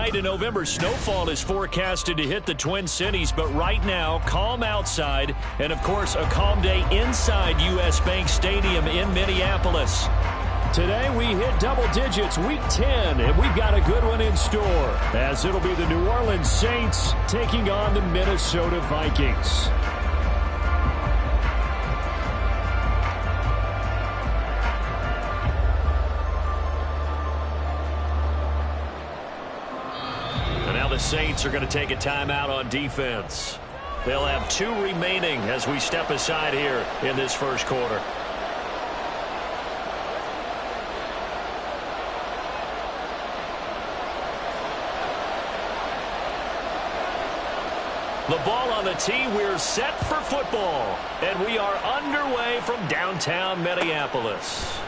tonight, a November snowfall is forecasted to hit the Twin Cities, but right now, calm outside, and of course, a calm day inside U.S. Bank Stadium in Minneapolis. Today, we hit double digits, week 10, and we've got a good one in store, as it'll be the New Orleans Saints taking on the Minnesota Vikings. The Saints are going to take a timeout on defense. They'll have 2 remaining as we step aside here in this first quarter. The ball on the tee. We're set for football. And we are underway from downtown Minneapolis.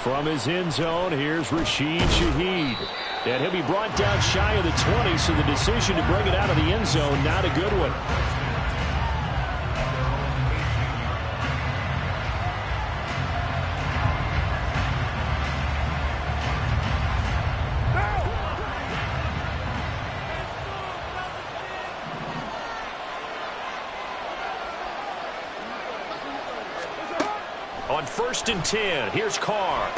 From his end zone, here's Rashid Shaheed. And he'll be brought down shy of the 20, so the decision to bring it out of the end zone, not a good one. On 1st and 10, here's Carr.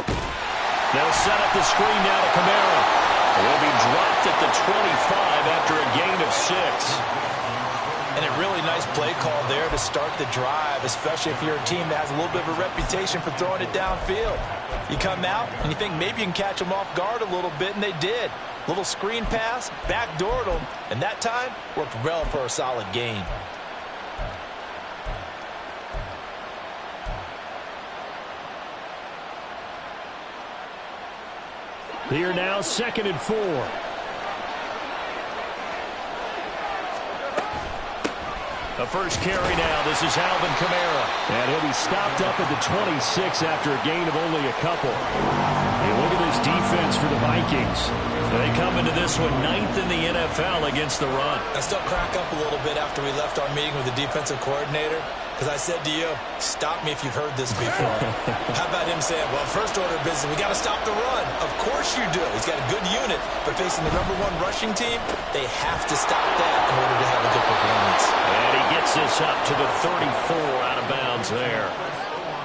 They'll set up the screen now to Kamara. Will be dropped at the 25 after a gain of 6. And a really nice play call there to start the drive, especially if you're a team that has a little bit of a reputation for throwing it downfield. You come out and you think maybe you can catch them off guard a little bit, and they did. Little screen pass, backdoored them, and that time worked well for a solid gain. Here now, 2nd and 4. The first carry now. This is Alvin Kamara. And he'll be stopped up at the 26 after a gain of only a couple. And look at this defense for the Vikings. They come into this one 9th in the NFL against the run. I still crack up a little bit after we left our meeting with the defensive coordinator. Because I said to you, stop me if you've heard this before. How about him saying, well, first order of business, we got to stop the run. Of course you do. He's got a good unit, but facing the #1 rushing team, they have to stop that in order to have a good performance. And he gets this up to the 34 out of bounds there.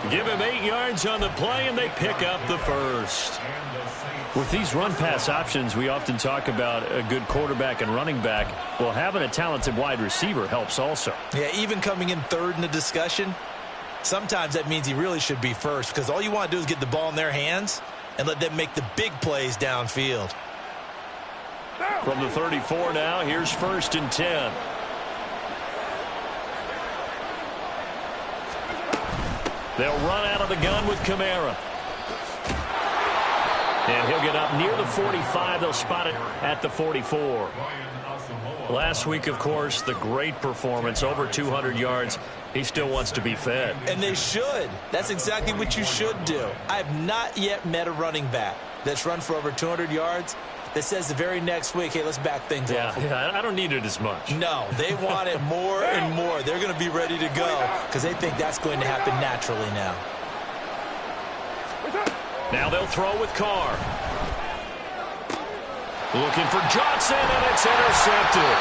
Give him 8 yards on the play, and they pick up the first. With these run-pass options, we often talk about a good quarterback and running back. Well, having a talented wide receiver helps also. Yeah, even coming in 3rd in the discussion, sometimes that means he really should be first, because all you want to do is get the ball in their hands and let them make the big plays downfield. From the 34 now, here's 1st and 10. They'll run out of the gun with Kamara. And he'll get up near the 45. They'll spot it at the 44. Last week, of course, the great performance, over 200 yards. He still wants to be fed. And they should. That's exactly what you should do. I have not yet met a running back that's run for over 200 yards that says the very next week, hey, let's back things up. Yeah, I don't need it as much. No, they want it more and more. They're going to be ready to go because they think that's going to happen naturally now. Now they'll throw with Carr. Looking for Johnson, and it's intercepted.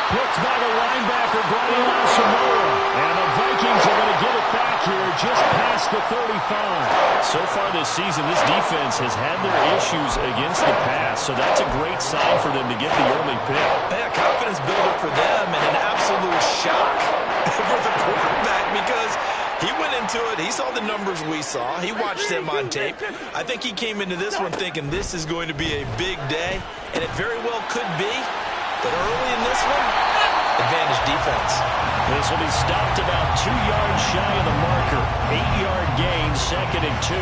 Picked by the linebacker, Brian Asamoah. And the Vikings are going to get it back here just past the 35. So far this season, this defense has had their issues against the pass, so that's a great sign for them to get the early pick. Yeah, confidence builder for them and an absolute shock for the quarterback because he went into it. He saw the numbers we saw. He watched them on tape. I think he came into this one thinking this is going to be a big day, and it very well could be. But early in this one, advantage defense. This will be stopped about 2 yards shy of the marker. 8-yard gain, 2nd and 2.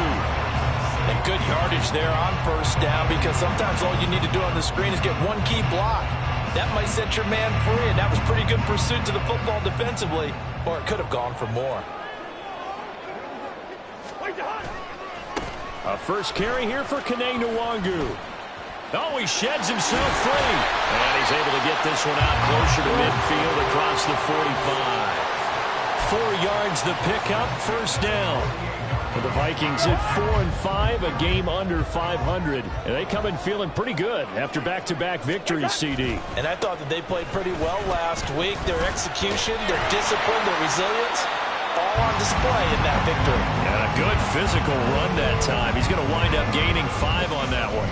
And good yardage there on 1st down because sometimes all you need to do on the screen is get one key block. That might set your man free, and that was pretty good pursuit to the football defensively, or it could have gone for more. A first carry here for Kene Nwangu. Oh, he sheds himself free. And he's able to get this one out closer to midfield across the 45. 4 yards the pickup, 1st down. The Vikings at 4-5, a game under 500. And they come in feeling pretty good after back-to-back victories, CD. And I thought that they played pretty well last week. Their execution, their discipline, their resilience, all on display in that victory. And a good physical run that time. He's going to wind up gaining 5 on that one.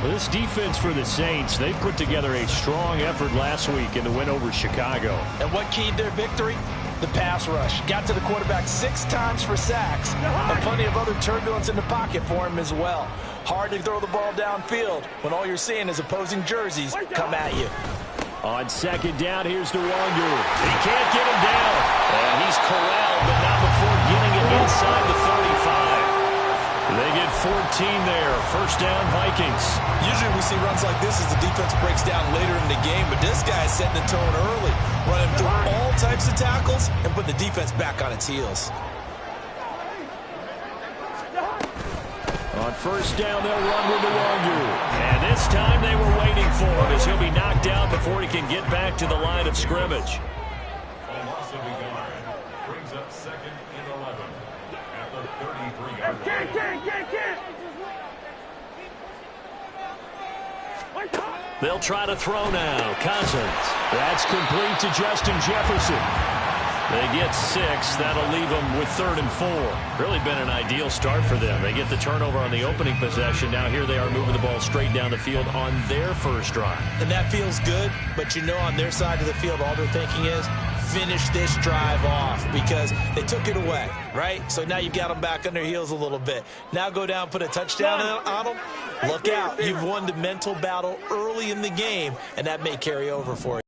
Well, this defense for the Saints, they put together a strong effort last week in the win over Chicago. And what keyed their victory? The pass rush. Got to the quarterback 6 times for sacks, and plenty of other turbulence in the pocket for him as well. Hard to throw the ball downfield when all you're seeing is opposing jerseys come at you. On second down, here's DeWangu. He can't get him down. And he's corralled, but not before getting it inside the 35. They get 14 there. First down, Vikings. Usually we see runs like this as the defense breaks down later in the game, but this guy is setting the tone early, running through all types of tackles and put the defense back on its heels. On first down, they'll run with DeWangu. And this time they were waiting for him as he'll be knocked down before he can get back to the line of scrimmage. Brings up second and 11 at the 33-yard line. They'll try to throw now. Cousins. That's complete to Justin Jefferson. They get 6. That'll leave them with 3rd and 4. Really been an ideal start for them. They get the turnover on the opening possession. Now here they are moving the ball straight down the field on their first drive. And that feels good, but you know on their side of the field all they're thinking is finish this drive off because they took it away, right? So now you've got them back on their heels a little bit. Now go down, put a touchdown on them. Look out. You've won the mental battle early in the game, and that may carry over for you.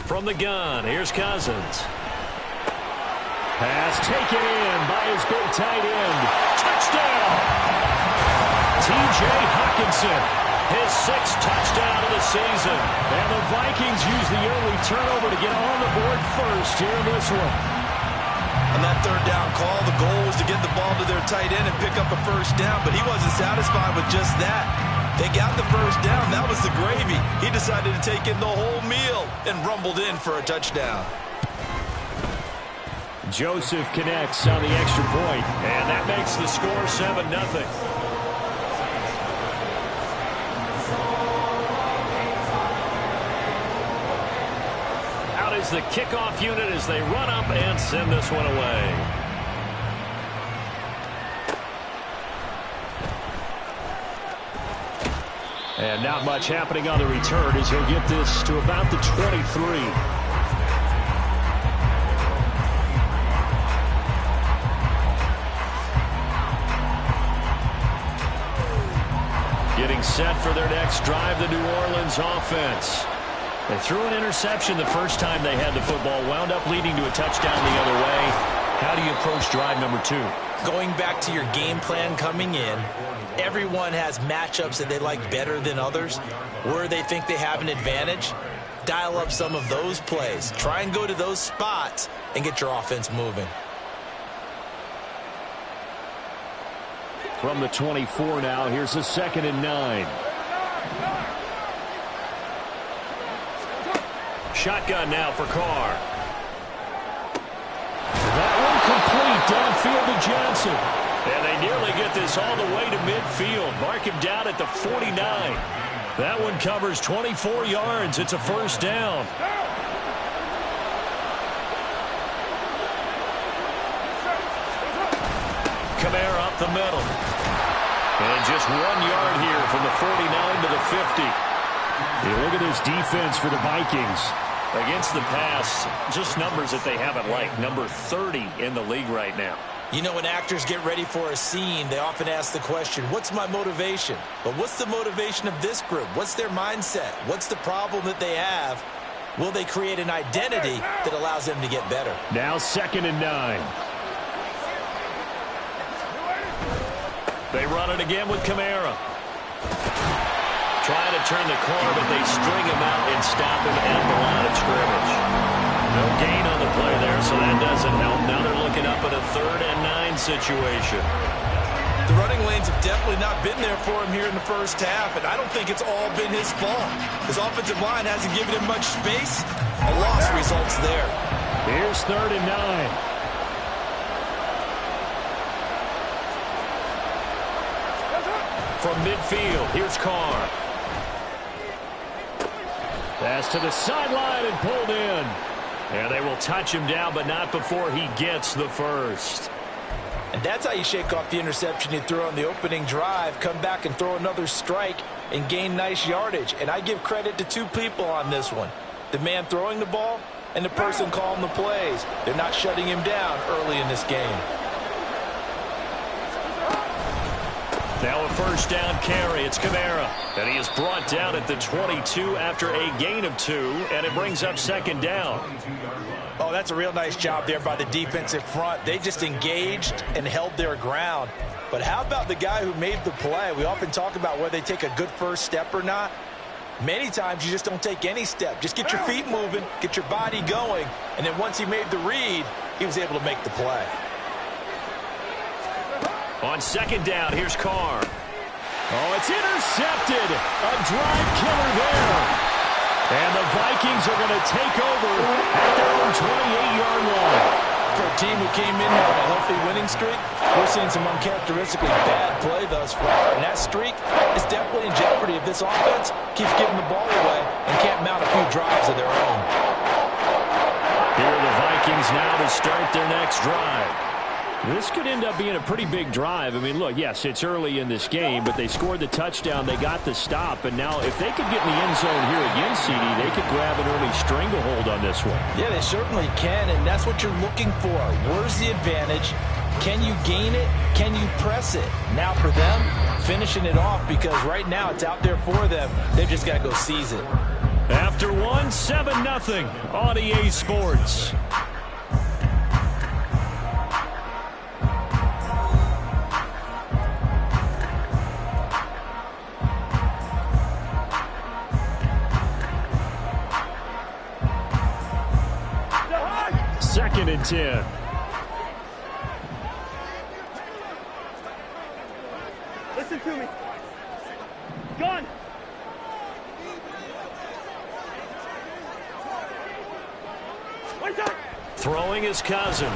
From the gun, here's Cousins. Pass taken in by his big tight end. Touchdown! T.J. Hockenson, his 6th touchdown of the season. And the Vikings use the early turnover to get on the board first here in this one. On that 3rd down call, the goal was to get the ball to their tight end and pick up a first down, but he wasn't satisfied with just that. They got the first down. That was the gravy. He decided to take in the whole meal and rumbled in for a touchdown. Joseph connects on the extra point, and that makes the score 7-0. Out is the kickoff unit as they run up and send this one away. And not much happening on the return as he'll get this to about the 23. Getting set for their next drive, the New Orleans offense. They threw an interception the first time they had the football, wound up leading to a touchdown the other way. How do you approach drive number 2? Going back to your game plan coming in, everyone has matchups that they like better than others. Where they think they have an advantage, dial up some of those plays. Try and go to those spots and get your offense moving. From the 24 now, here's a 2nd and 9. Shotgun now for Carr. That one complete downfield to Johnson. And they nearly get this all the way to midfield. Mark him down at the 49. That one covers 24 yards. It's a first down. Kamara up the middle. And just 1 yard here from the 49 to the 50. Yeah, look at this defense for the Vikings. Against the pass, just numbers that they haven't liked. Number 30 in the league right now. You know, when actors get ready for a scene, they often ask the question, what's my motivation? But what's the motivation of this group? What's their mindset? What's the problem that they have? Will they create an identity that allows them to get better? Now 2nd and 9. They run it again with Kamara. Trying to turn the corner, but they string him out and stop him at the line of scrimmage. No gain on the play there, so that doesn't help. Now they're looking up at a 3rd and 9 situation. The running lanes have definitely not been there for him here in the first half, and I don't think it's all been his fault. His offensive line hasn't given him much space. A loss results there. Here's 3rd and 9. from midfield. Here's Carr. Pass to the sideline and pulled in. And they will touch him down, but not before he gets the first. And that's how you shake off the interception you threw on the opening drive, come back and throw another strike and gain nice yardage. And I give credit to two people on this one. The man throwing the ball and the person calling the plays. They're not shutting him down early in this game. Now a first down carry. It's Kamara. And he is brought down at the 22 after a gain of 2, and it brings up second down. Oh, that's a real nice job there by the defensive front. They just engaged and held their ground. But how about the guy who made the play? We often talk about whether they take a good first step or not. Many times you just don't take any step. Just get your feet moving, get your body going, and then once he made the read, he was able to make the play. On second down, here's Carr. Oh, it's intercepted. A drive killer there. And the Vikings are going to take over at their own 28-yard line. For a team who came in on a healthy winning streak, we're seeing some uncharacteristically bad play thus far. And that streak is definitely in jeopardy if this offense keeps giving the ball away and can't mount a few drives of their own. Here are the Vikings now to start their next drive. This could end up being a pretty big drive. I mean, look, yes, it's early in this game, but they scored the touchdown, they got the stop, and now if they could get in the end zone here again, CD, they could grab an early stranglehold on this one. Yeah, they certainly can, and that's what you're looking for. Where's the advantage? Can you gain it? Can you press it? Now for them, finishing it off, because right now it's out there for them. They've just got to go seize it. After one, 7-0 on EA Sports. Second and 10. Listen to me. Gun. Throwing his Cousins.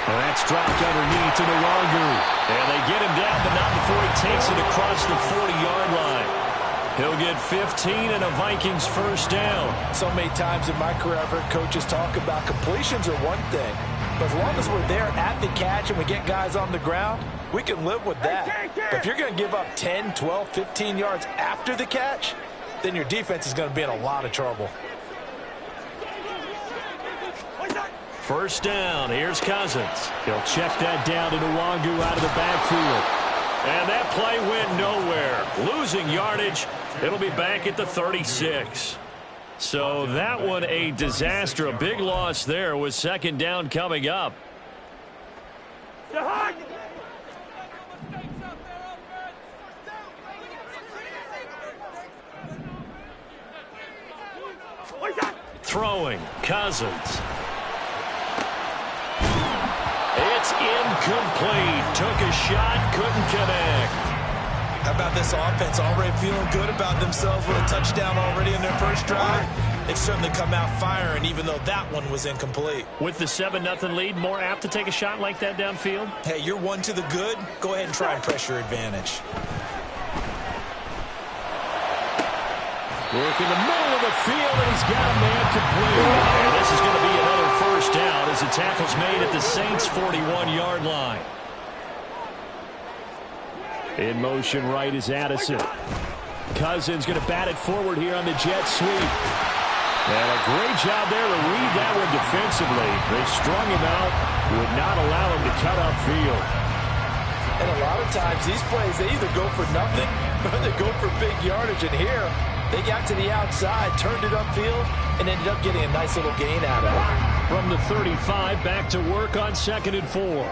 That's dropped underneath to Nwangu. And they get him down, but not before he takes it across the 40-yard line. He'll get 15 and a Vikings first down. So many times in my career I've heard coaches talk about completions are one thing, but as long as we're there at the catch and we get guys on the ground, we can live with that. But if you're going to give up 10, 12, 15 yards after the catch, then your defense is going to be in a lot of trouble. First down, here's Cousins. He'll check that down to Nwangu out of the backfield. And that play went nowhere. Losing yardage. It'll be back at the 36. So that one a disaster. A big loss there with second down coming up. Throwing, Cousins. It's incomplete. Took a shot, couldn't connect. How about this offense already feeling good about themselves with a touchdown already in their first drive? They've certainly come out firing, even though that one was incomplete. With the 7-0 lead, more apt to take a shot like that downfield? Hey, you're one to the good. Go ahead and try and press your advantage. Work in the middle of the field, and he's got a man complete. And this is going to be another first down as the tackle's made at the Saints' 41-yard line. In motion right is Addison. Cousins going to bat it forward here on the jet sweep. And a great job there to read that one defensively. They strung him out, would not allow him to cut upfield. And a lot of times these plays, they either go for nothing or they go for big yardage. And here, they got to the outside, turned it upfield, and ended up getting a nice little gain out of it. From the 35, back to work on 2nd and 4.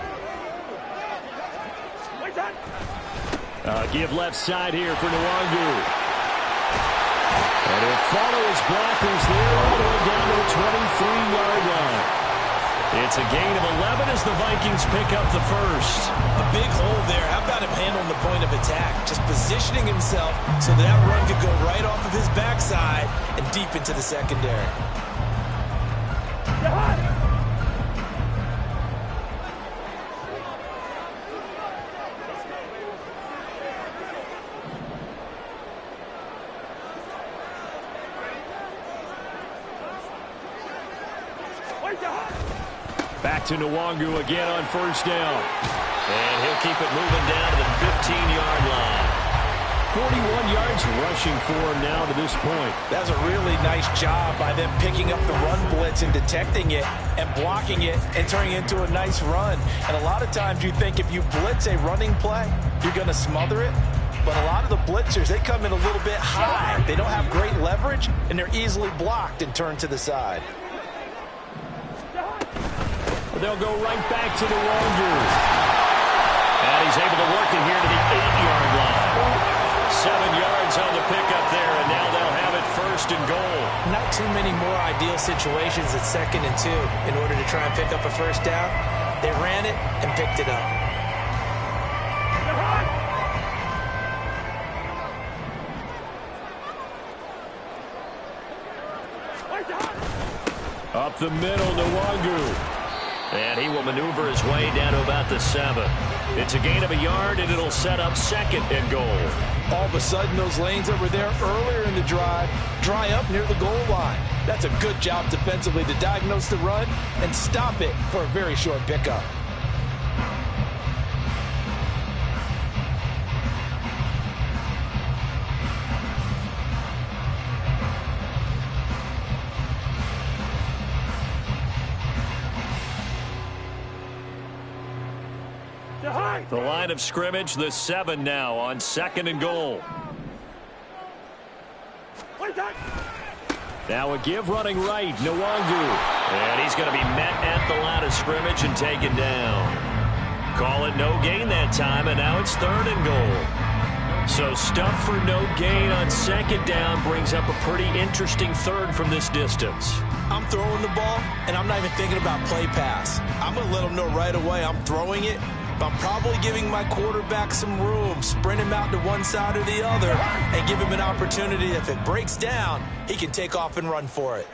Give left side here for Nwangu. And he'll follow his blockers there all the way down to the 23-yard line. It's a gain of 11 as the Vikings pick up the first. A big hole there. How about him handling the point of attack? Just positioning himself so that run could go right off of his backside and deep into the secondary. Back to Nwangu again on first down. And he'll keep it moving down to the 15-yard line. 41 yards rushing for him now to this point. That's a really nice job by them picking up the run blitz and detecting it and blocking it and turning it into a nice run. And a lot of times you think if you blitz a running play, you're going to smother it. But a lot of the blitzers, they come in a little bit high. They don't have great leverage, and they're easily blocked and turned to the side. They'll go right back to Nwangu. And he's able to work it here to the 8-yard line. 7 yards on the pickup there, and now they'll have it first and goal. Not too many more ideal situations at 2nd and 2 in order to try and pick up a first down. They ran it and picked it up. Up the middle, Nwangu. And he will maneuver his way down to about the 7. It's a gain of a yard, and it'll set up 2nd and goal. All of a sudden, those lanes that were there earlier in the drive dry up near the goal line. That's a good job defensively to diagnose the run and stop it for a very short pickup. The line of scrimmage, the 7 now on 2nd and goal. Now a give running right, Nwangu. And he's going to be met at the line of scrimmage and taken down. Call it no gain that time, and now it's 3rd and goal. So stuff for no gain on 2nd down brings up a pretty interesting 3rd from this distance. I'm throwing the ball, and I'm not even thinking about play pass. I'm going to let them know right away I'm throwing it. But I'm probably giving my quarterback some room, sprint him out to one side or the other, and give him an opportunity. If it breaks down, he can take off and run for it.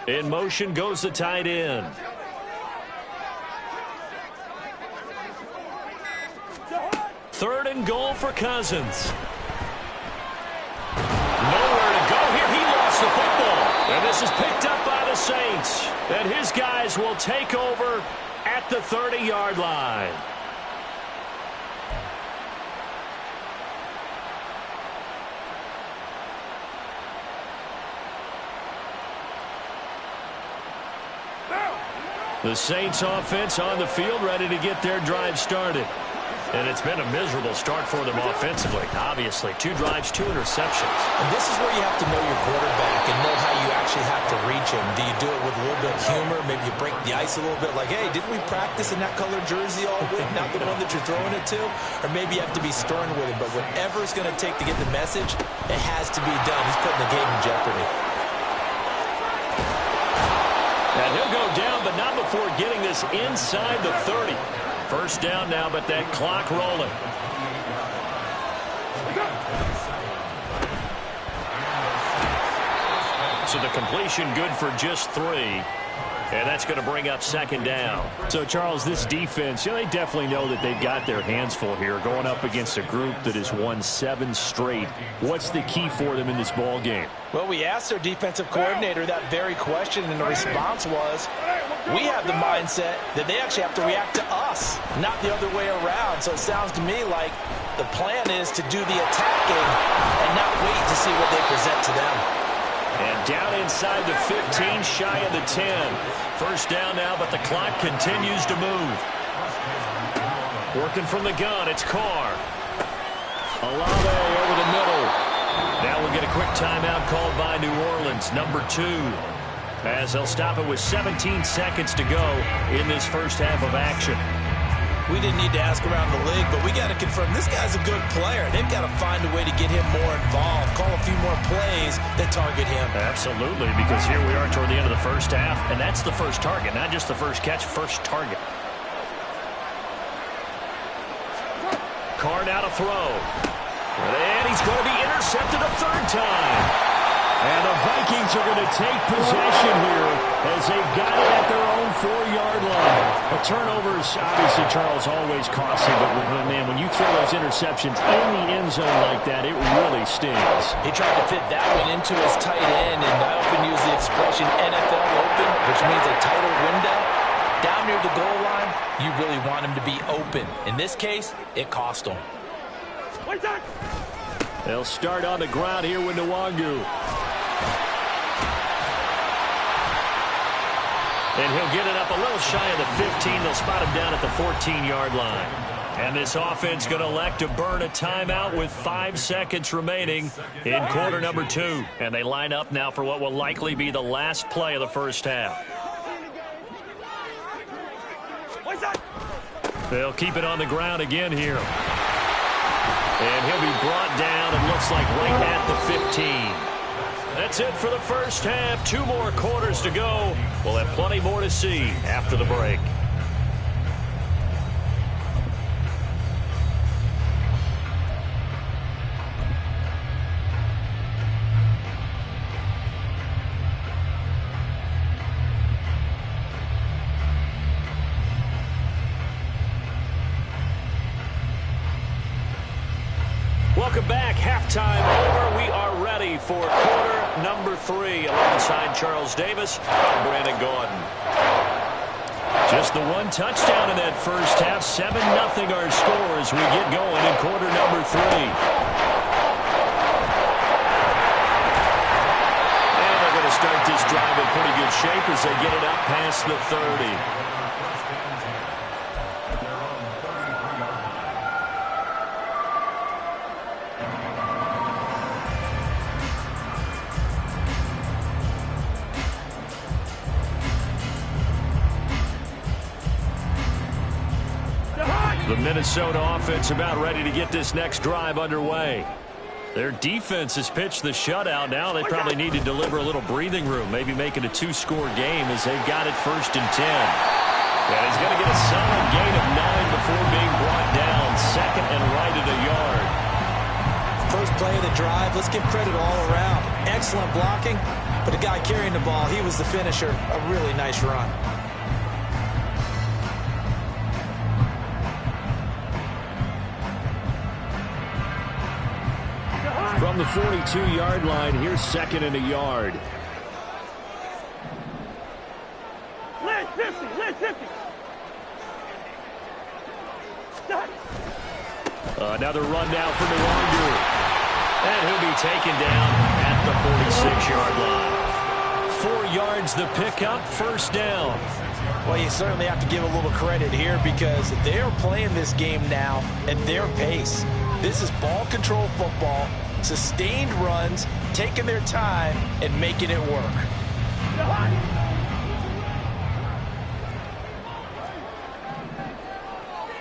In motion goes the tight end. Third and goal for Cousins. Nowhere to go here. He lost the football. And this is picked up by the Saints. And his guys will take over at the 30-yard line. The Saints offense on the field, ready to get their drive started. And it's been a miserable start for them offensively. Obviously, 2 drives, 2 interceptions. And this is where you have to know your quarterback and know how you actually have to reach him. Do you do it with a little bit of humor? Maybe you break the ice a little bit like, hey, didn't we practice in that colored jersey all week? Not the one that you're throwing it to? Or maybe you have to be stern with him. But whatever it's going to take to get the message, it has to be done. He's putting the game in jeopardy. And he'll go down, but not before getting this inside the 30. First down now, but that clock rolling. So the completion good for just 3. And that's going to bring up 2nd down. So, Charles, this defense, they definitely know that they've got their hands full here going up against a group that has won 7 straight. What's the key for them in this ball game? Well, we asked their defensive coordinator that very question, and the response was, we have the mindset that they actually have to react to us, not the other way around. So it sounds to me like the plan is to do the attacking and not wait to see what they present to them. And down inside the 15, shy of the 10. First down now, but the clock continues to move. Working from the gun, it's Carr. Olave over the middle. Now we'll get a quick timeout called by New Orleans, number 2. As they'll stop it with 17 seconds to go in this first half of action. We didn't need to ask around the league, but we got to confirm this guy's a good player. They've got to find a way to get him more involved, call a few more plays that target him. Absolutely, because here we are toward the end of the first half, and that's the first target, not just the first catch, first target. Carr now to throw. And he's going to be intercepted a 3rd time. And the Vikings are going to take possession here as they've got it at their own 4-yard line. A turnover is obviously, Charles, always costly, but man, when you throw those interceptions in the end zone like that, it really stings. He tried to fit that one into his tight end, and I often use the expression NFL open, which means a tighter window. Down near the goal line, you really want him to be open. In this case, it cost him. They'll start on the ground here with Nwangu. And he'll get it up a little shy of the 15. They'll spot him down at the 14-yard line. And this offense going to elect to burn a timeout with 5 seconds remaining in quarter number 2. And they line up now for what will likely be the last play of the first half. They'll keep it on the ground again here. And he'll be brought down, it looks like, right at the 15. That's it for the first half. 2 more quarters to go. We'll have plenty more to see after the break. Welcome back. Halftime over. We are ready for quarter number 3. Alongside Charles Davis, I'm Brandon Gordon. Just the 1 touchdown in that first half. 7-0 our score as we get going in quarter number 3. And they're going to start this drive in pretty good shape as they get it up past the 30. The Minnesota offense about ready to get this next drive underway. Their defense has pitched the shutout. Now they probably need to deliver a little breathing room, maybe make it a 2-score game as they've got it 1st and 10. And he's going to get a solid gain of 9 before being brought down. 2nd and right at a yard. First play of the drive, let's give credit all around. Excellent blocking, but the guy carrying the ball, he was the finisher. A really nice run. From the 42-yard line, here's 2nd and a yard. Led 50, led 50. Another run now for Nwangu. And he'll be taken down at the 46-yard line. 4 yards the pickup, 1st down. Well, you certainly have to give a little credit here because they're playing this game now at their pace. This is ball control football. Sustained runs, taking their time, and making it work.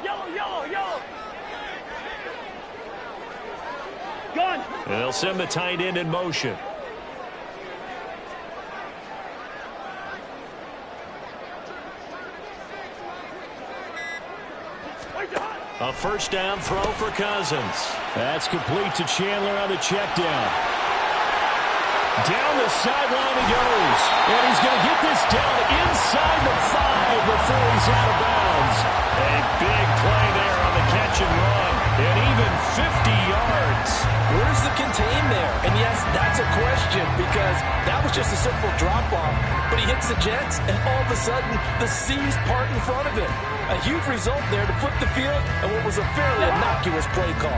Yellow. Gun. And they'll send the tight end in motion. A 1st down throw for Cousins. That's complete to Chandler on the check down. Down the sideline he goes. And he's going to get this down inside the 5 before he's out of bounds. A big play there on the catch and run. And even 50 yards. Where's the contain there? And yes, that's a question because that was just a simple drop-off. But he hits the Jets, and all of a sudden, the seas part in front of him. A huge result there to flip the field and what was a fairly innocuous play call.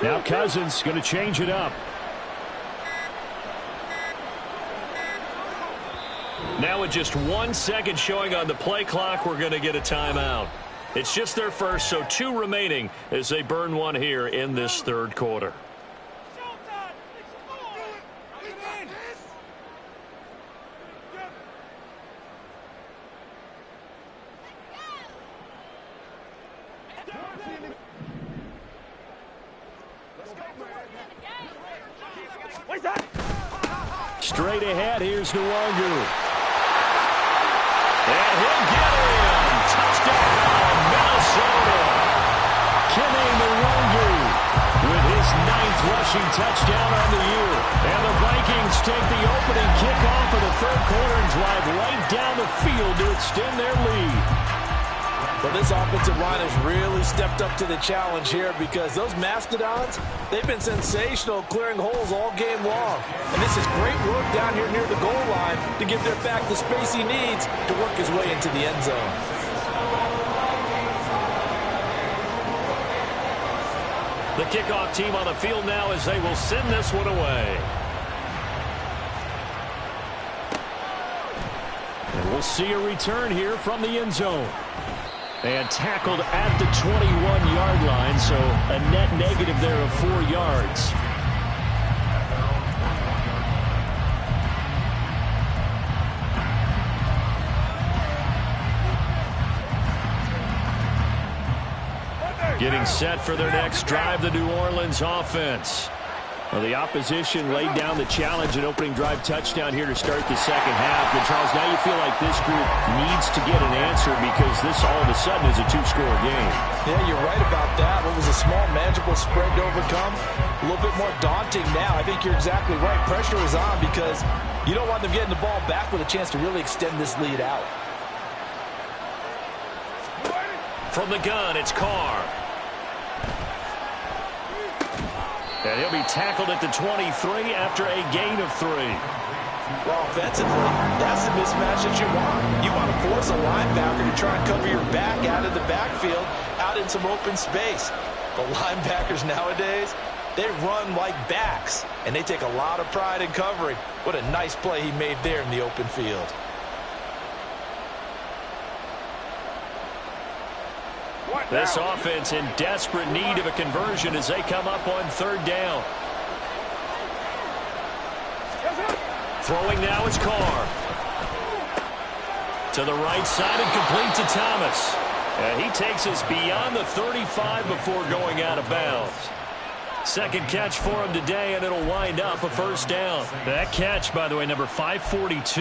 Now Cousins going to change it up. Now with just 1 second showing on the play clock, we're going to get a timeout. It's just their first, so 2 remaining as they burn 1 here in this 3rd quarter. Straight ahead, here's Nwangu. And he'll get him. Touchdown, rushing touchdown on the year. And the Vikings take the opening kickoff of the third quarter and drive right down the field to extend their lead. Well, this offensive line has really stepped up to the challenge here because those Mastodons, they've been sensational clearing holes all game long. And this is great work down here near the goal line to give their back the space he needs to work his way into the end zone. The kickoff team on the field now as they will send this one away. And we'll see a return here from the end zone. And tackled at the 21-yard line, so a net negative there of 4 yards. Getting set for their next drive, the New Orleans offense. Well, the opposition laid down the challenge and opening drive touchdown here to start the second half. And, Charles, now you feel like this group needs to get an answer because this all of a sudden is a two-score game. Yeah, you're right about that. What was a small, manageable spread to overcome, a little bit more daunting now. I think you're exactly right. Pressure is on because you don't want them getting the ball back with a chance to really extend this lead out. From the gun, it's Carr. And he'll be tackled at the 23 after a gain of 3. Well, offensively, that's the mismatch that you want. You want to force a linebacker to try and cover your back out of the backfield, out in some open space. The linebackers nowadays, they run like backs, and they take a lot of pride in covering. What a nice play he made there in the open field. This offense in desperate need of a conversion as they come up on third down. Throwing now is Carr. To the right side and complete to Thomas. And he takes us beyond the 35 before going out of bounds. Second catch for him today, and it'll wind up a first down. That catch, by the way, number 542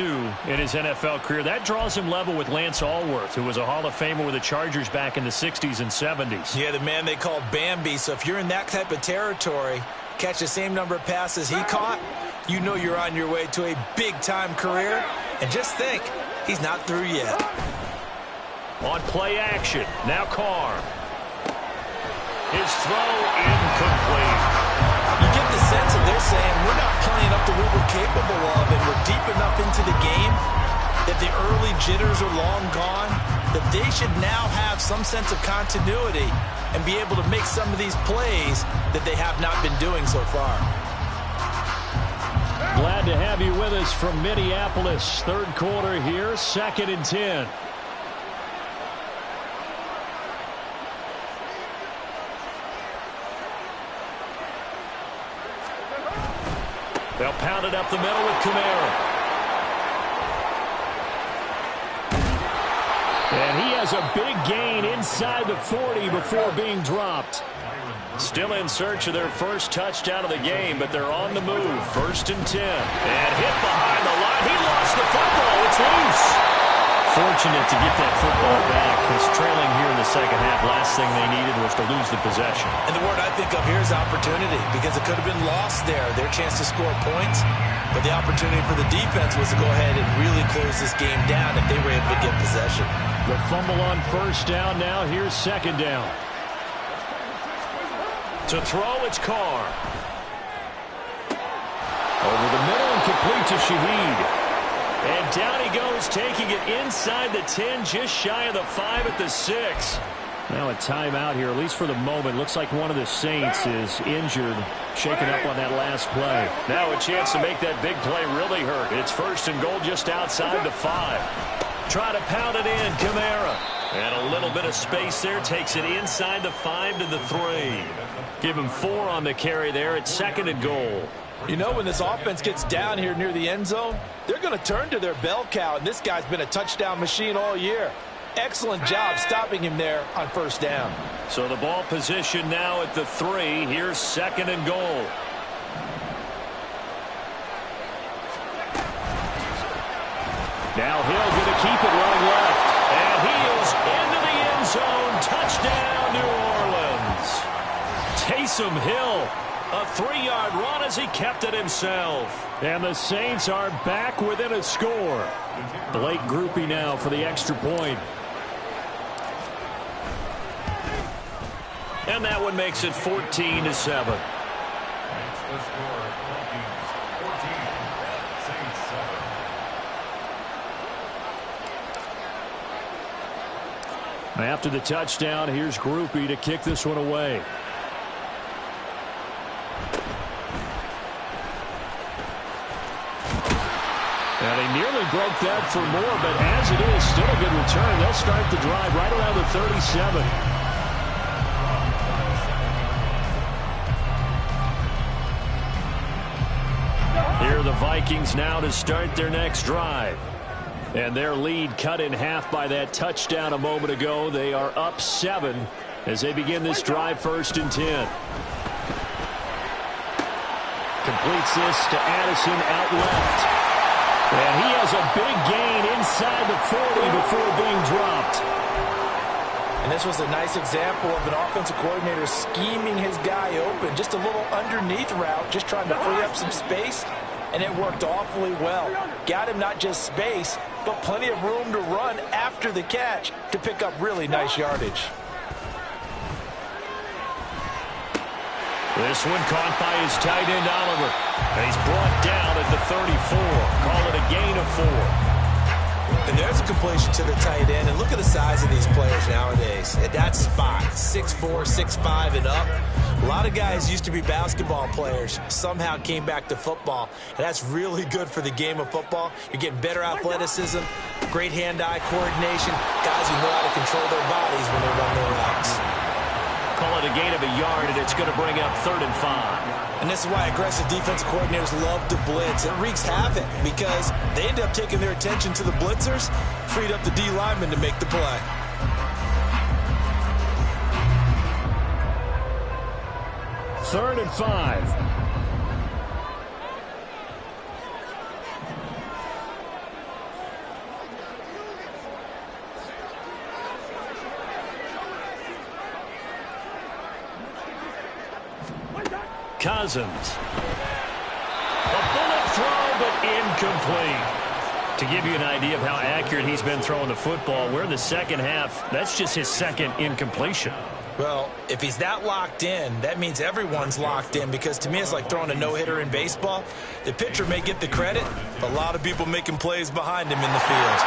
in his NFL career. That draws him level with Lance Allworth, who was a Hall of Famer with the Chargers back in the 60s and 70s. Yeah, the man they called Bambi. So if you're in that type of territory, catch the same number of passes he caught, you know you're on your way to a big-time career. And just think, he's not through yet. On play action, now Carr. His throw incomplete. You get the sense that they're saying we're not playing up to what we're capable of, and we're deep enough into the game that the early jitters are long gone, that they should now have some sense of continuity and be able to make some of these plays that they have not been doing so far. Glad to have you with us from Minneapolis. Third quarter here, 2nd and 10. They'll pound it up the middle with Kamara. And he has a big gain inside the 40 before being dropped. Still in search of their first touchdown of the game, but they're on the move. 1st and 10. And hit behind the line. He lost the football. It's loose. Fortunate to get that football back, because trailing here in the second half, last thing they needed was to lose the possession. And the word I think of here is opportunity, because it could have been lost there, their chance to score points. But the opportunity for the defense was to go ahead and really close this game down if they were able to get possession. The fumble on first down now. Here's second down. To throw, it's Carr. Over the middle and complete to Shaheed. And down he goes, taking it inside the 10, just shy of the 5 at the 6. Now a timeout here, at least for the moment. Looks like one of the Saints is injured, shaken up on that last play. Now a chance to make that big play really hurt. It's 1st and goal just outside the 5. Try to pound it in, Kamara. And a little bit of space there, takes it inside the 5 to the 3. Give him 4 on the carry there at 2nd and goal. You know, when this offense gets down here near the end zone, they're going to turn to their bell cow, and this guy's been a touchdown machine all year. Excellent job stopping him there on first down. So the ball position now at the 3. Here's 2nd and goal. Now Hill going to keep it running left. And he is into the end zone. Touchdown, New Orleans. Taysom Hill A 3-yard run as he kept it himself. And the Saints are back within a score. Blake Groupie now for the extra point. And that one makes it 14-7. Makes the score Vikings 14, Saints 7. After the touchdown, here's Groupie to kick this one away. And he nearly broke that for more, but as it is, still a good return. They'll start the drive right around the 37. Here are the Vikings now to start their next drive. And their lead cut in half by that touchdown a moment ago. They are up 7 as they begin this drive, 1st and 10. Completes this to Addison out left. And he has a big gain inside the 40 before being dropped. And this was a nice example of an offensive coordinator scheming his guy open. Just a little underneath route, just trying to free up some space. And it worked awfully well. Got him not just space, but plenty of room to run after the catch to pick up really nice yardage. This one caught by his tight end, Oliver. And he's brought down at the 34. Call it a gain of 4. And there's a completion to the tight end. And look at the size of these players nowadays. At that spot, 6'4", 6'5", and up. A lot of guys used to be basketball players, somehow came back to football. And that's really good for the game of football. You're getting better athleticism, great hand-eye coordination, guys who know how to control their bodies when they run their routes. Call it a gain of a yard, and it's going to bring up 3rd and 5. And this is why aggressive defensive coordinators love to blitz. It wreaks havoc because they end up taking their attention to the blitzers, freed up the D lineman to make the play. Third and 5. Cousins. A bullet throw, but incomplete. To give you an idea of how accurate he's been throwing the football, we're in the second half. That's just his second incompletion. Well, if he's that locked in, that means everyone's locked in, because to me it's like throwing a no-hitter in baseball. The pitcher may get the credit, but a lot of people making plays behind him in the field.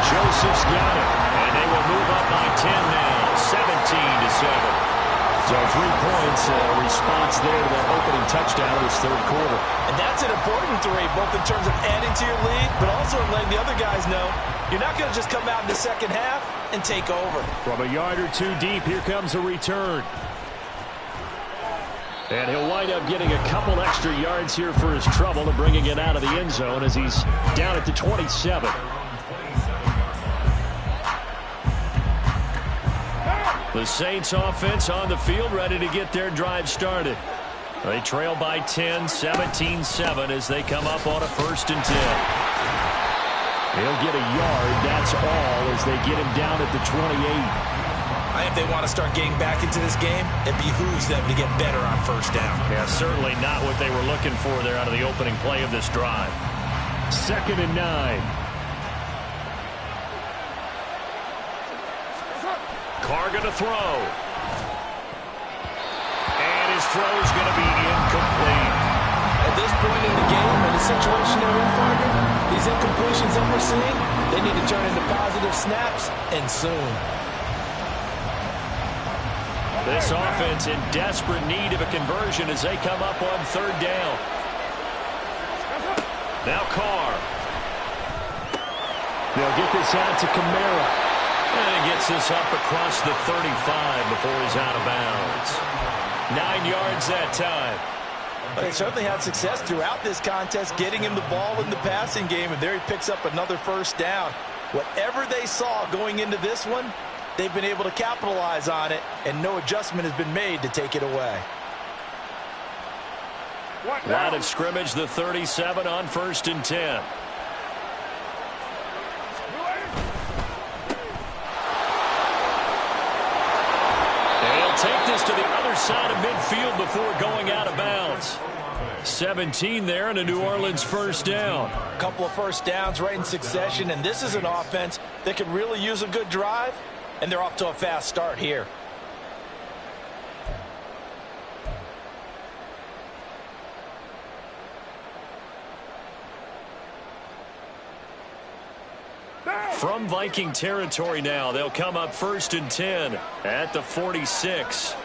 Joseph's got it, and they will move up by 10 now, 17-7. So 3 points, response there to that opening touchdown in this 3rd quarter. And that's an important 3, both in terms of adding to your lead, but also in letting the other guys know you're not going to just come out in the second half and take over. From a yard or 2 deep, here comes a return. And he'll wind up getting a couple extra yards here for his trouble and bringing it out of the end zone as he's down at the 27. The Saints offense on the field, ready to get their drive started. They trail by 10, 17-7 as they come up on a 1st and 10. He'll get a yard, that's all, as they get him down at the 28. If they want to start getting back into this game, it behooves them to get better on 1st down. Yeah, certainly not what they were looking for there out of the opening play of this drive. 2nd and 9. Carr going to throw. And his throw is going to be incomplete. At this point in the game, in the situation they're in, Parker, these incompletions that we're seeing, they need to turn into positive snaps, and soon. This offense in desperate need of a conversion as they come up on 3rd down. Now Carr. They'll get this out to Kamara. And he gets this up across the 35 before he's out of bounds. 9 yards that time. They certainly had success throughout this contest, getting him the ball in the passing game, and there he picks up another 1st down. Whatever they saw going into this one, they've been able to capitalize on it, and no adjustment has been made to take it away. Line of scrimmage, the 37 on 1st and 10. Take this to the other side of midfield before going out of bounds. 17 there and a New Orleans first down. A couple of first downs right in succession, and this is an offense that could really use a good drive, and they're off to a fast start here. From Viking territory now, they'll come up 1st and 10 at the 46.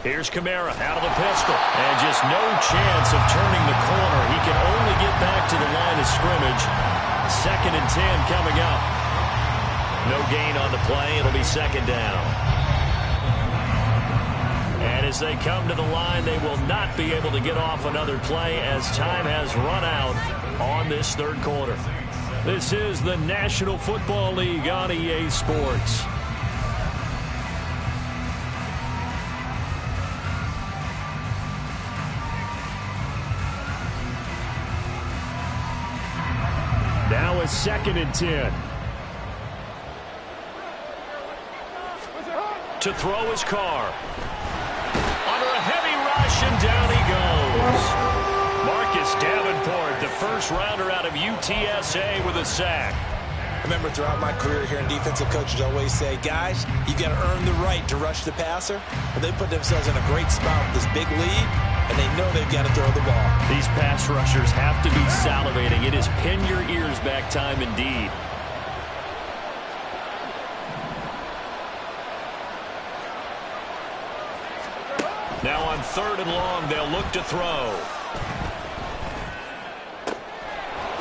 Here's Kamara out of the pistol. And just no chance of turning the corner. He can only get back to the line of scrimmage. 2nd and 10 coming up. No gain on the play. It'll be 2nd down. And as they come to the line, they will not be able to get off another play as time has run out on this 3rd quarter. This is the National Football League on EA Sports. Now it's 2nd and 10. To throw his car. Under a heavy rush, and down he goes. Marcus Davenport, the first rounder out of UTSA, with a sack. I remember throughout my career here in defensive coaches always say, guys, you got to earn the right to rush the passer. But they put themselves in a great spot with this big lead, and they know they've got to throw the ball. These pass rushers have to be salivating. It is pin your ears back time indeed. Now on 3rd and long, they'll look to throw.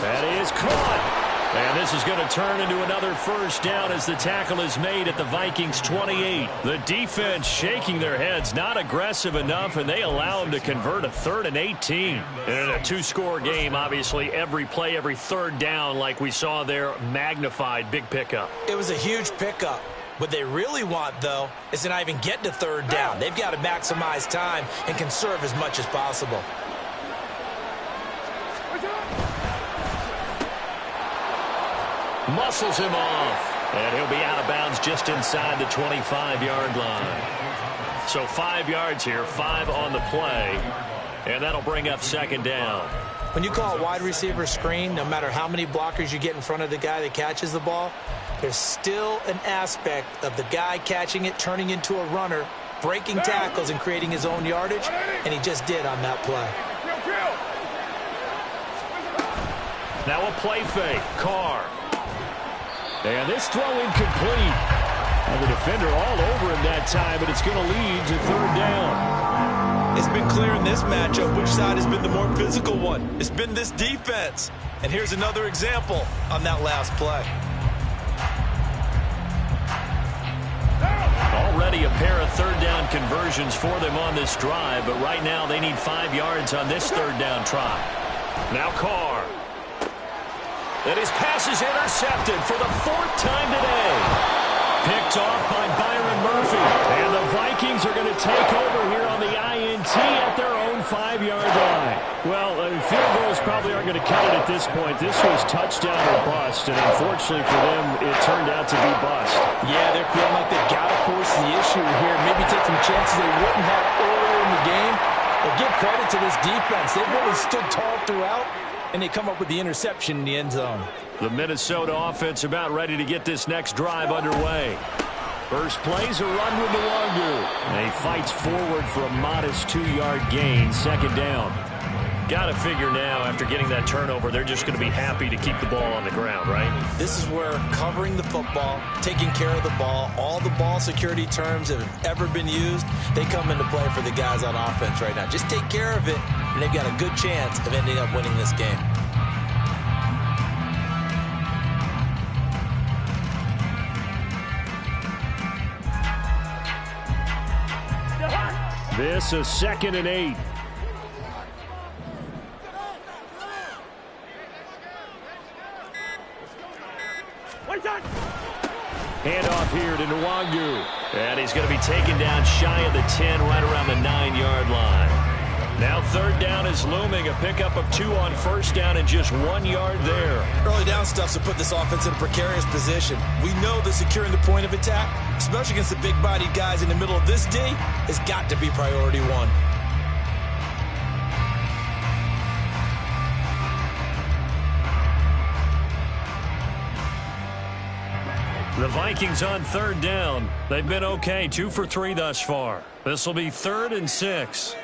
That is caught. And this is going to turn into another first down as the tackle is made at the Vikings 28. The defense shaking their heads, not aggressive enough, and they allow them to convert a 3rd and 18. And in a 2-score game, obviously, every play, every 3rd down, like we saw there, magnified, big pickup. It was a huge pickup. What they really want, though, is to not even get to 3rd down. They've got to maximize time and conserve as much as possible. Muscles him off. And he'll be out of bounds just inside the 25-yard line. So 5 yards here, 5 on the play. And that'll bring up 2nd down. When you call a wide receiver screen, no matter how many blockers you get in front of the guy that catches the ball, there's still an aspect of the guy catching it, turning into a runner, breaking tackles and creating his own yardage, and he just did on that play. Now a play fake. Carr. And this throw incomplete. And the defender all over him that time, but it's going to lead to 3rd down. It's been clear in this matchup which side has been the more physical one. It's been this defense. And here's another example on that last play. Already a pair of 3rd down conversions for them on this drive, but right now they need 5 yards on this 3rd down try. Now Carr. And his pass is intercepted for the 4th time today. Picked off by Byron Murphy. And the Vikings are going to take over here on the INT at their own 5-yard line. Well, field goals probably aren't going to cut it at this point. This was touchdown or bust, and unfortunately for them, it turned out to be bust. Yeah, they're feeling like they've got to force the issue here. Maybe take some chances they wouldn't have earlier in the game. But give credit to this defense. They've really stood tall throughout, and they come up with the interception in the end zone. The Minnesota offense about ready to get this next drive underway. First play's a run with Nwangu. And he fights forward for a modest 2-yard gain, 2nd down. Got to figure now, after getting that turnover, they're just going to be happy to keep the ball on the ground, right? This is where covering the football, taking care of the ball, all the ball security terms that have ever been used, they come into play for the guys on offense right now. Just take care of it, and they've got a good chance of ending up winning this game. This is 2nd and 8. Handoff here to Nwangu. And he's going to be taken down shy of the 10, right around the 9-yard line. Now third down is looming. A pickup of 2 on first down and just 1 yard there. Early down stuff to put this offense in a precarious position. We know that securing the point of attack, especially against the big-bodied guys in the middle of this D, has got to be priority one. The Vikings on third down. They've been okay, 2 for 3 thus far. This will be 3rd and 6.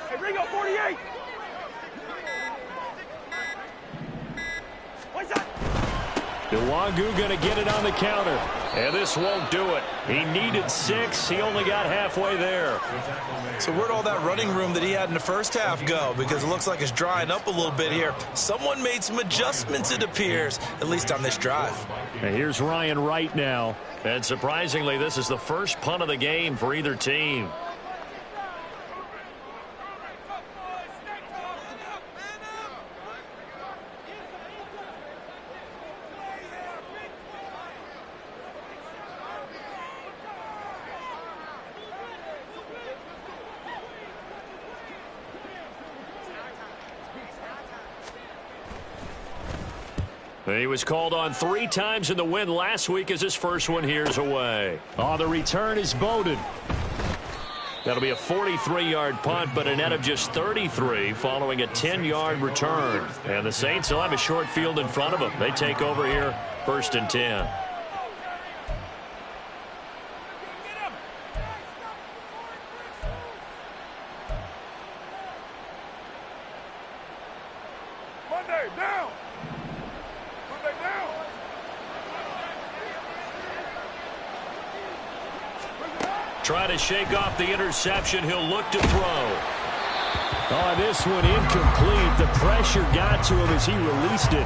Hey, Ringo, 48. What's that? Nwagu going to get it on the counter. And this won't do it. He needed 6. He only got halfway there. So where'd all that running room that he had in the first half go? Because it looks like it's drying up a little bit here. Someone made some adjustments, it appears, at least on this drive. And here's Ryan Wright now. And surprisingly, this is the first punt of the game for either team. He was called on 3 times in the win last week as his first one here's away. Oh, the return is Bowden. That'll be a 43-yard punt, but a net of just 33 following a 10-yard return. And the Saints will have a short field in front of them. They take over here, 1st and 10. Monday, down. Try to shake off the interception. He'll look to throw. Oh, this one incomplete. The pressure got to him as he released it.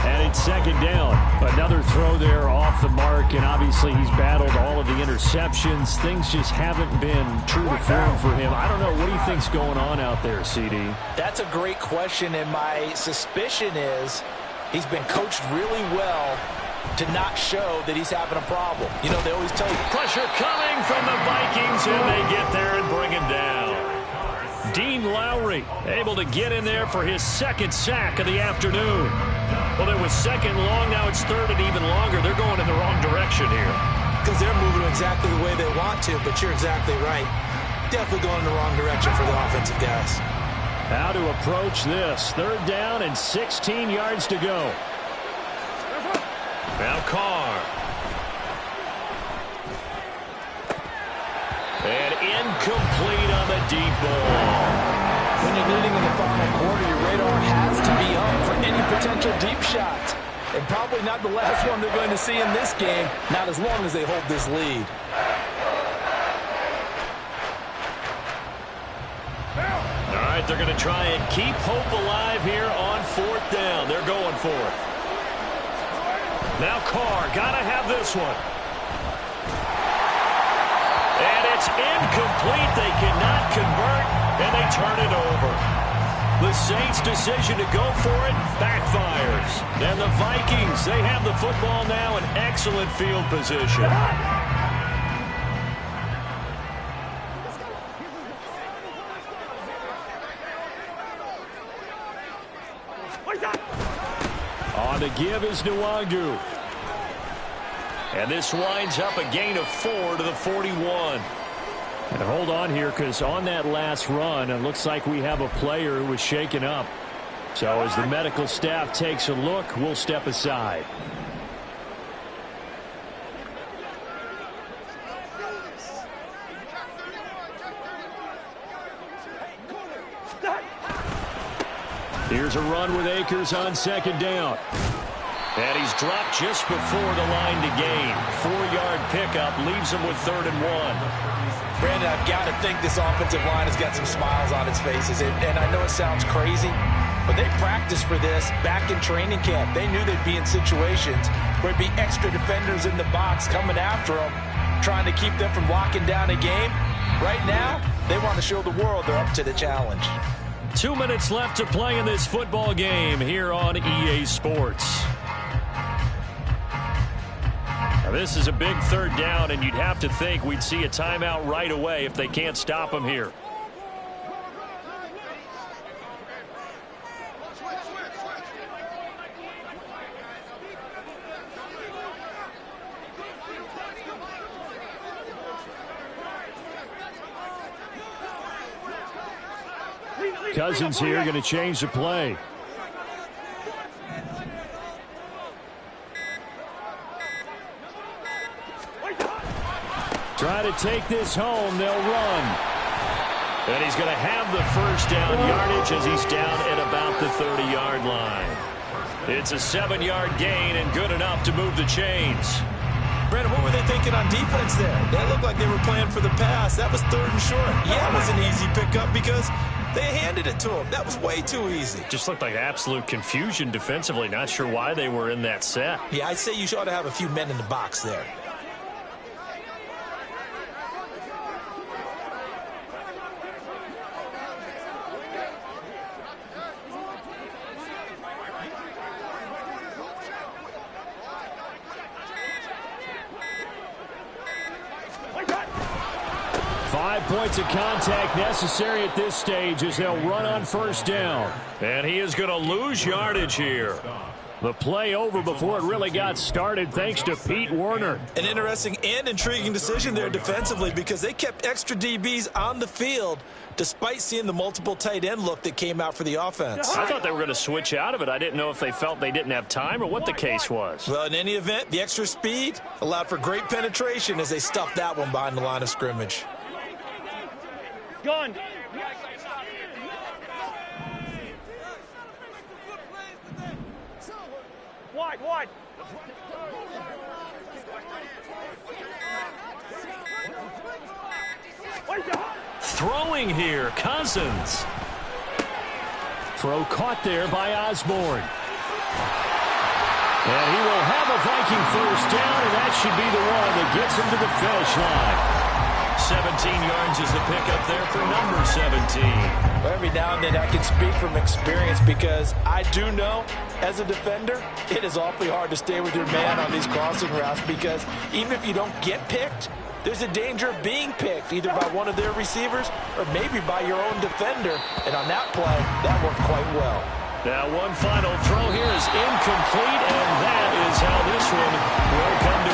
And it's 2nd down. Another throw there off the mark, and obviously he's battled all of the interceptions. Things just haven't been true to form for him. I don't know. What do you think's going on out there, CD? That's a great question, and my suspicion is he's been coached really well to not show that he's having a problem. You know, they always tell you. Pressure coming from the Vikings, and they get there and bring him down. Dean Lowry able to get in there for his 2nd sack of the afternoon. Well, it was 2nd long, now it's 3rd and even longer. They're going in the wrong direction here. Because they're moving exactly the way they want to, but you're exactly right. Definitely going in the wrong direction for the offensive guys. How to approach this. 3rd down and 16 yards to go. Now Carr. And incomplete on the deep ball. When you're leading in the final quarter, your radar has to be up for any potential deep shots. And probably not the last one they're going to see in this game, not as long as they hold this lead. All right, they're going to try and keep hope alive here on 4th down. They're going for it. Now Carr, gotta have this one. And it's incomplete. They cannot convert, and they turn it over. The Saints' decision to go for it backfires. And the Vikings, they have the football now in excellent field position. On the give is Nwagu. And this winds up a gain of 4 to the 41. And hold on here, because on that last run, it looks like we have a player who was shaken up. So as the medical staff takes a look, we'll step aside. Here's a run with Akers on 2nd down. And he's dropped just before the line to gain. 4-yard pickup leaves him with 3rd and 1. Brandon, I've got to think this offensive line has got some smiles on its faces. And I know it sounds crazy, but they practiced for this back in training camp. They knew they'd be in situations where there'd be extra defenders in the box coming after them, trying to keep them from locking down a game. Right now, they want to show the world they're up to the challenge. 2 minutes left to play in this football game here on EA Sports. Now this is a big 3rd down, and you'd have to think we'd see a timeout right away if they can't stop them here. Cousins here going to change the play. Try to take this home. They'll run. And he's going to have the first down yardage as he's down at about the 30-yard line. It's a 7-yard gain and good enough to move the chains. Brandon, what were they thinking on defense there? They looked like they were playing for the pass. That was 3rd and short. Yeah, it was an easy pickup because they handed it to him. That was way too easy. Just looked like absolute confusion defensively. Not sure why they were in that set. Yeah, I'd say you ought to have a few men in the box there. Points of contact necessary at this stage as they'll run on first down. And he is going to lose yardage here. The play over before it really got started thanks to Pete Werner. An interesting and intriguing decision there defensively because they kept extra DBs on the field despite seeing the multiple tight end look that came out for the offense. I thought they were going to switch out of it. I didn't know if they felt they didn't have time or what the case was. Well, in any event, the extra speed allowed for great penetration as they stuffed that one behind the line of scrimmage. Gun. Wide. Throwing here, Cousins. Throw caught there by Osborne. And he will have a Viking first down, and that should be the one that gets him to the finish line. 17 yards is the pickup there for number 17. Every now and then I can speak from experience because I do know as a defender it is awfully hard to stay with your man on these crossing routes because even if you don't get picked, there's a danger of being picked either by one of their receivers or maybe by your own defender. And on that play, that worked quite well. Now one final throw here is incomplete, and that is how this one will come to an end.